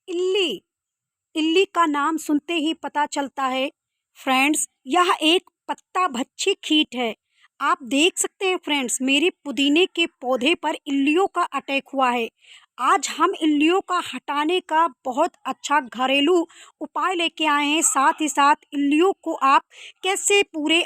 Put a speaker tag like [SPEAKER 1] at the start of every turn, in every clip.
[SPEAKER 1] इल्ली। इल्ली का नाम सुनते ही पता चलता है फ्रेंड्स, यह एक पत्ता भक्षी कीट है। आप देख सकते हैं फ्रेंड्स, मेरे पुदीने के पौधे पर इल्लियों का अटैक हुआ है। आज हम इल्लियों का हटाने का बहुत अच्छा घरेलू उपाय लेके आए हैं। साथ ही साथ इल्लियों को आप कैसे पूरे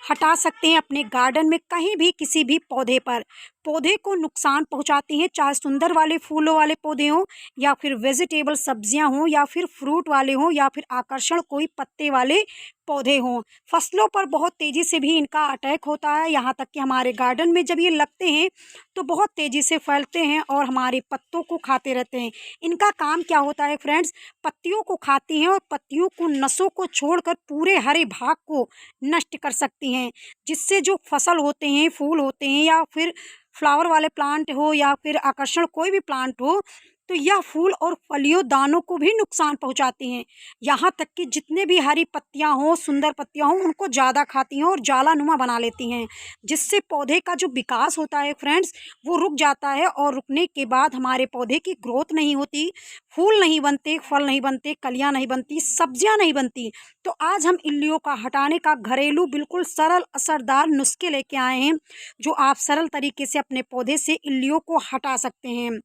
[SPEAKER 1] हटा सकते हैं अपने गार्डन में, कहीं भी किसी भी पौधे पर। पौधे को नुकसान पहुंचाती हैं, चाहे सुंदर वाले फूलों वाले पौधे हों या फिर वेजिटेबल सब्जियां हों या फिर फ्रूट वाले हों या फिर आकर्षण कोई पत्ते वाले पौधे हों। फसलों पर बहुत तेज़ी से भी इनका अटैक होता है, यहाँ तक कि हमारे गार्डन में जब ये लगते हैं तो बहुत तेज़ी से फैलते हैं और हमारे पत्तों को खाते रहते हैं। इनका काम क्या होता है फ्रेंड्स, पत्तियों को खाती हैं और पत्तियों को नसों को छोड़कर पूरे हरे भाग को नष्ट कर सकती हैं, जिससे जो फसल होते हैं, फूल होते हैं या फिर फ्लावर वाले प्लांट हो या फिर आकर्षण कोई भी प्लांट हो, तो यह फूल और फलियों दानों को भी नुकसान पहुंचाती हैं। यहाँ तक कि जितने भी हरी पत्तियाँ हों, सुंदर पत्तियाँ हों, उनको ज़्यादा खाती हैं और जालानुमा बना लेती हैं, जिससे पौधे का जो विकास होता है फ्रेंड्स, वो रुक जाता है और रुकने के बाद हमारे पौधे की ग्रोथ नहीं होती, फूल नहीं बनते, फल नहीं बनते, कलियाँ नहीं बनती, सब्जियाँ नहीं बनती। तो आज हम इल्लियों का हटाने का घरेलू बिल्कुल सरल असरदार नुस्खे लेके आए हैं, जो आप सरल तरीके से अपने पौधे से इल्लियों को हटा सकते हैं।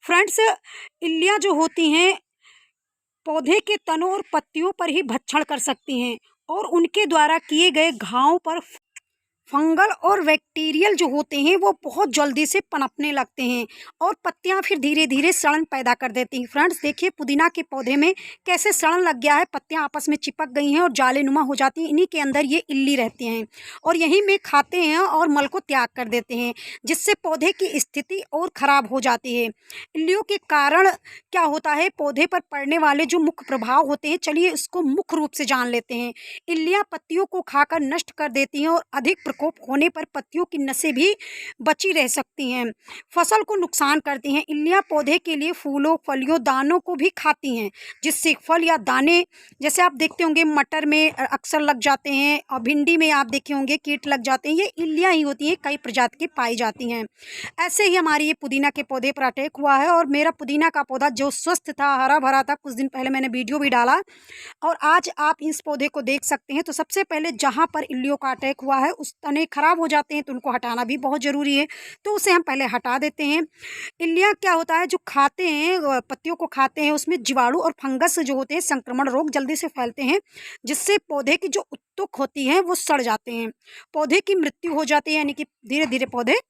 [SPEAKER 1] फ्रेंड्स, इल्लियाँ जो होती हैं पौधे के तनों और पत्तियों पर ही भक्षण कर सकती हैं और उनके द्वारा किए गए घावों पर फंगल और बैक्टीरियल जो होते हैं वो बहुत जल्दी से पनपने लगते हैं और पत्तियां फिर धीरे धीरे सड़न पैदा कर देती हैं। फ्रेंड्स देखिए, पुदीना के पौधे में कैसे सड़न लग गया है, पत्तियां आपस में चिपक गई हैं और जालेनुमा हो जाती हैं। इन्हीं के अंदर ये इल्ली रहते हैं और यहीं में खाते हैं और मल को त्याग कर देते हैं, जिससे पौधे की स्थिति और ख़राब हो जाती है। इल्लियों के कारण क्या होता है, पौधे पर पड़ने वाले जो मुख्य प्रभाव होते हैं, चलिए इसको मुख्य रूप से जान लेते हैं। इल्लियाँ पत्तियों को खाकर नष्ट कर देती हैं और अधिक प्रकोप होने पर पत्तियों की नसें भी बची रह सकती हैं, फसल को नुकसान करती हैं। इल्लियाँ पौधे के लिए फूलों, फलियों, दानों को भी खाती हैं, जिससे फल या दाने, जैसे आप देखते होंगे मटर में अक्सर लग जाते हैं और भिंडी में आप देखे होंगे कीट लग जाते हैं, ये इल्लियाँ ही होती हैं, कई प्रजाति की पाई जाती हैं। ऐसे ही हमारी ये पुदीना के पौधे पर अटैक हुआ है और मेरा पुदीना का पौधा जो स्वस्थ था, हरा भरा था, कुछ दिन पहले मैंने वीडियो भी डाला और आज आप इस पौधे को देख सकते हैं। तो सबसे पहले जहाँ पर इल्लियों का अटैक हुआ है उस तने खराब हो जाते हैं, तो उनको हटाना भी बहुत ज़रूरी है, तो उसे हम पहले हटा देते हैं। इल्लियाँ क्या होता है, जो खाते हैं पत्तियों को खाते हैं, उसमें जीवाणु और फंगस जो होते हैं, संक्रमण रोग जल्दी से फैलते हैं, जिससे पौधे की जो उत्तक होती है वो सड़ जाते हैं, पौधे की मृत्यु हो जाती है, यानी कि धीरे धीरे पौधे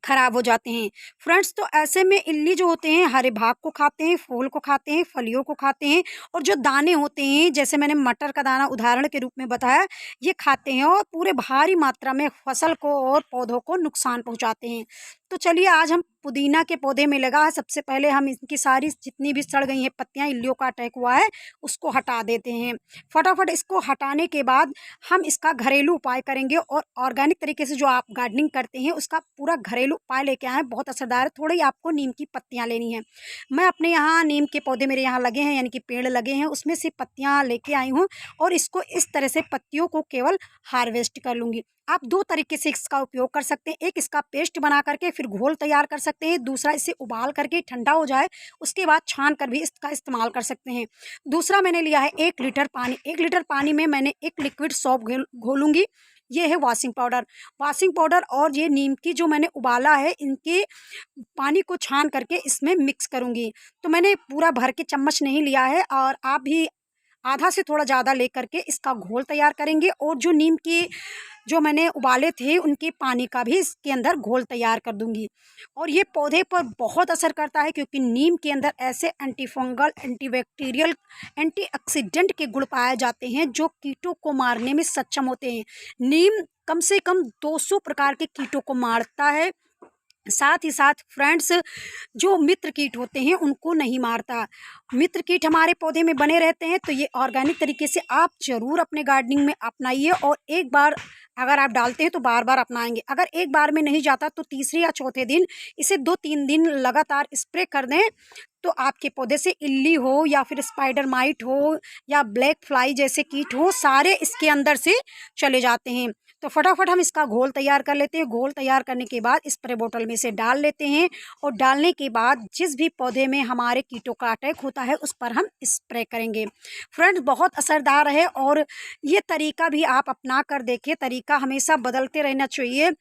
[SPEAKER 1] खराब हो जाते हैं। फ्रेंड्स, तो ऐसे में इल्ली जो होते हैं हरे भाग को खाते हैं, फूल को खाते हैं, फलियों को खाते हैं और जो दाने होते हैं, जैसे मैंने मटर का दाना उदाहरण के रूप में बताया, ये खाते हैं और पूरे भारी मात्रा में फसल को और पौधों को नुकसान पहुंचाते हैं। तो चलिए आज हम पुदीना के पौधे में लगा है, सबसे पहले हम इनकी सारी जितनी भी सड़ गई हैं पत्तियां, इल्लियों का अटैक हुआ है, उसको हटा देते हैं। फटाफट इसको हटाने के बाद हम इसका घरेलू उपाय करेंगे और ऑर्गेनिक तरीके से जो आप गार्डनिंग करते हैं उसका पूरा घरेलू उपाय लेके आए हैं, बहुत असरदार है। थोड़ी आपको नीम की पत्तियां लेनी है। मैं अपने यहाँ नीम के पौधे मेरे यहाँ लगे हैं, यानी कि पेड़ लगे हैं, उसमें से पत्तियां लेके आई हूँ और इसको इस तरह से पत्तियों को केवल हार्वेस्ट कर लूँगी। आप दो तरीके से इसका उपयोग कर सकते हैं, एक इसका पेस्ट बना करके फिर घोल तैयार कर सकते हैं, दूसरा इसे उबाल करके ठंडा हो जाए उसके बाद छान कर भी इसका इस्तेमाल कर सकते हैं। दूसरा मैंने लिया है 1 लीटर पानी, 1 लीटर पानी में मैंने एक लिक्विड सौंफ घोलूंगी, ये है वॉशिंग पाउडर। वॉशिंग पाउडर और ये नीम की जो मैंने उबाला है, इनके पानी को छान करके इसमें मिक्स करूंगी। तो मैंने पूरा भर के चम्मच नहीं लिया है और आप भी आधा से थोड़ा ज़्यादा लेकर के इसका घोल तैयार करेंगे और जो नीम की जो मैंने उबाले थे उनके पानी का भी इसके अंदर घोल तैयार कर दूंगी। और ये पौधे पर बहुत असर करता है, क्योंकि नीम के अंदर ऐसे एंटी फंगल, एंटीबैक्टीरियल, एंटीऑक्सीडेंट के गुण पाए जाते हैं जो कीटों को मारने में सक्षम होते हैं। नीम कम से कम 200 प्रकार के कीटों को मारता है, साथ ही साथ फ्रेंड्स जो मित्र कीट होते हैं उनको नहीं मारता। मित्र कीट हमारे पौधे में बने रहते हैं, तो ये ऑर्गेनिक तरीके से आप ज़रूर अपने गार्डनिंग में अपनाइए और एक बार अगर आप डालते हैं तो बार बार अपनाएंगे। अगर एक बार में नहीं जाता तो तीसरे या चौथे दिन इसे 2-3 दिन लगातार स्प्रे कर दें, तो आपके पौधे से इल्ली हो या फिर स्पाइडर माइट हो या ब्लैक फ्लाई जैसे कीट हो, सारे इसके अंदर से चले जाते हैं। तो फटाफट हम इसका घोल तैयार कर लेते हैं। घोल तैयार करने के बाद स्प्रे बोतल में से डाल लेते हैं और डालने के बाद जिस भी पौधे में हमारे कीटों का अटैक होता है उस पर हम स्प्रे करेंगे। फ्रेंड्स, बहुत असरदार है और ये तरीका भी आप अपना कर देखिए। तरीका हमेशा बदलते रहना चाहिए।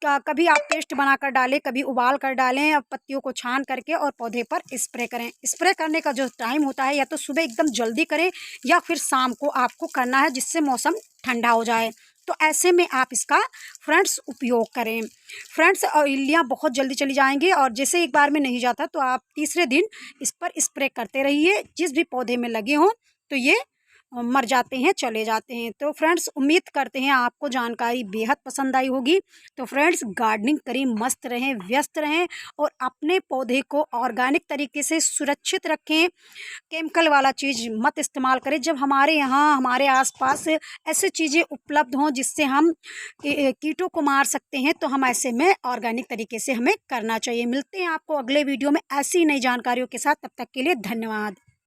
[SPEAKER 1] कभी आप पेस्ट बनाकर डालें, कभी उबाल कर डालें, पत्तियों को छान करके और पौधे पर स्प्रे करें। स्प्रे करने का जो टाइम होता है या तो सुबह एकदम जल्दी करें या फिर शाम को आपको करना है, जिससे मौसम ठंडा हो जाए। तो ऐसे में आप इसका फ्रेंड्स उपयोग करें। फ्रेंड्स, इल्लियाँ बहुत जल्दी चली जाएंगी और जैसे एक बार में नहीं जाता तो आप तीसरे दिन इस पर स्प्रे करते रहिए। जिस भी पौधे में लगे हों तो ये मर जाते हैं, चले जाते हैं। तो फ्रेंड्स, उम्मीद करते हैं आपको जानकारी बेहद पसंद आई होगी। तो फ्रेंड्स, गार्डनिंग करें, मस्त रहें, व्यस्त रहें और अपने पौधे को ऑर्गेनिक तरीके से सुरक्षित रखें। केमिकल वाला चीज़ मत इस्तेमाल करें। जब हमारे यहाँ हमारे आसपास ऐसी चीज़ें उपलब्ध हों जिससे हम कीटों को मार सकते हैं, तो हम ऐसे में ऑर्गेनिक तरीके से हमें करना चाहिए। मिलते हैं आपको अगले वीडियो में ऐसी नई जानकारियों के साथ। तब तक के लिए धन्यवाद।